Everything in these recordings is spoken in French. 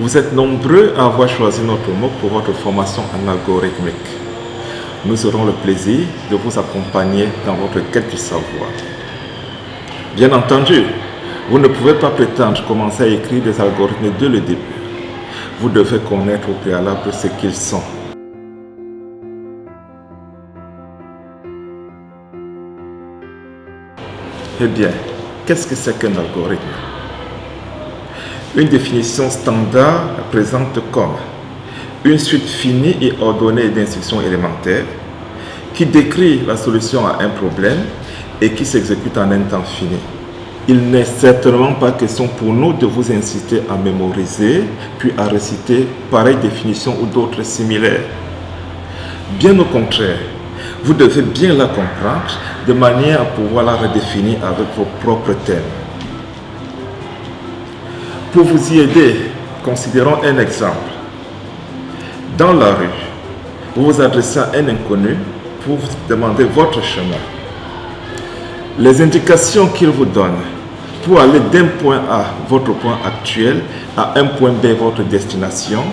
Vous êtes nombreux à avoir choisi notre MOOC pour votre formation en algorithmique. Nous aurons le plaisir de vous accompagner dans votre quête du savoir. Bien entendu, vous ne pouvez pas prétendre commencer à écrire des algorithmes dès le début. Vous devez connaître au préalable ce qu'ils sont. Eh bien, qu'est-ce que c'est qu'un algorithme? Une définition standard présente comme une suite finie et ordonnée d'instructions élémentaires qui décrit la solution à un problème et qui s'exécute en un temps fini. Il n'est certainement pas question pour nous de vous inciter à mémoriser puis à réciter pareille définition ou d'autres similaires. Bien au contraire, vous devez bien la comprendre de manière à pouvoir la redéfinir avec vos propres thèmes. Pour vous y aider, considérons un exemple. Dans la rue, vous vous adressez à un inconnu pour vous demander votre chemin. Les indications qu'il vous donne pour aller d'un point A, votre point actuel, à un point B, votre destination,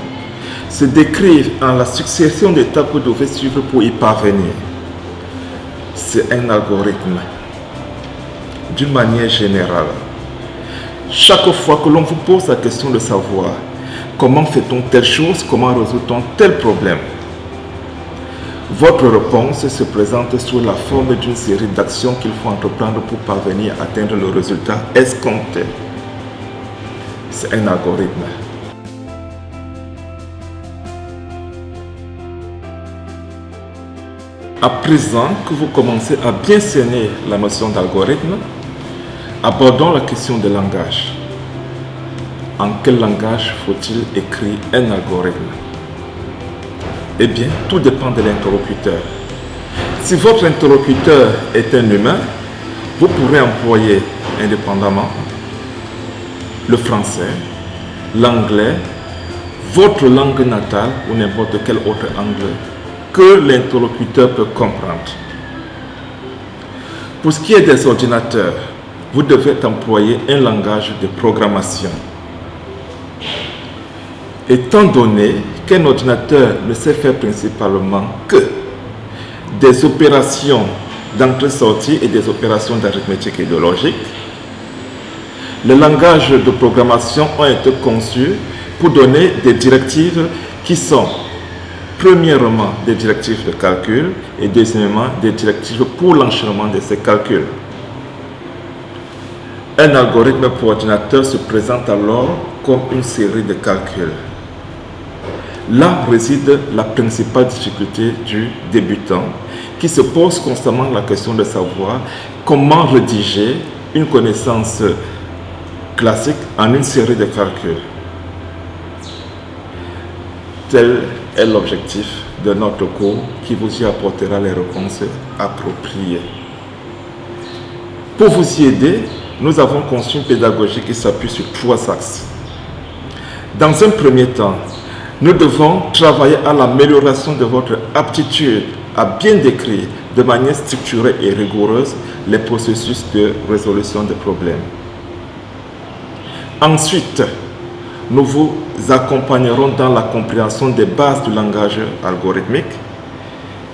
se décrivent en la succession d'étapes que vous devez suivre pour y parvenir. C'est un algorithme. D'une manière générale, chaque fois que l'on vous pose la question de savoir comment fait-on telle chose, comment résout-on tel problème, votre réponse se présente sous la forme d'une série d'actions qu'il faut entreprendre pour parvenir à atteindre le résultat escompté. C'est un algorithme. À présent que vous commencez à bien cerner la notion d'algorithme, abordons la question de langage. En quel langage faut-il écrire un algorithme? Eh bien, tout dépend de l'interlocuteur. Si votre interlocuteur est un humain, vous pourrez employer indépendamment le français, l'anglais, votre langue natale ou n'importe quel autre langue que l'interlocuteur peut comprendre. Pour ce qui est des ordinateurs, vous devez employer un langage de programmation. Étant donné qu'un ordinateur ne sait faire principalement que des opérations d'entrée-sortie et des opérations d'arithmétique et de logique, les langages de programmation ont été conçus pour donner des directives qui sont premièrement des directives de calcul et deuxièmement des directives pour l'enchaînement de ces calculs. Un algorithme pour ordinateur se présente alors comme une série de calculs. Là réside la principale difficulté du débutant qui se pose constamment la question de savoir comment rédiger une connaissance classique en une série de calculs. Tel est l'objectif de notre cours qui vous y apportera les réponses appropriées. Pour vous y aider, nous avons conçu une pédagogie qui s'appuie sur 3 axes. Dans un premier temps, nous devons travailler à l'amélioration de votre aptitude à bien décrire de manière structurée et rigoureuse les processus de résolution des problèmes. Ensuite, nous vous accompagnerons dans la compréhension des bases du langage algorithmique.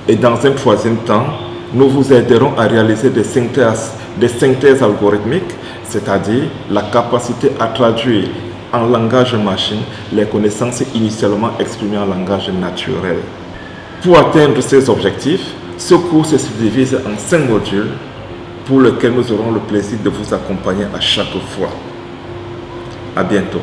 Et dans un troisième temps, nous vous aiderons à réaliser des synthèses algorithmiques, c'est-à-dire la capacité à traduire en langage machine les connaissances initialement exprimées en langage naturel. Pour atteindre ces objectifs, ce cours se divise en 5 modules pour lesquels nous aurons le plaisir de vous accompagner à chaque fois. À bientôt.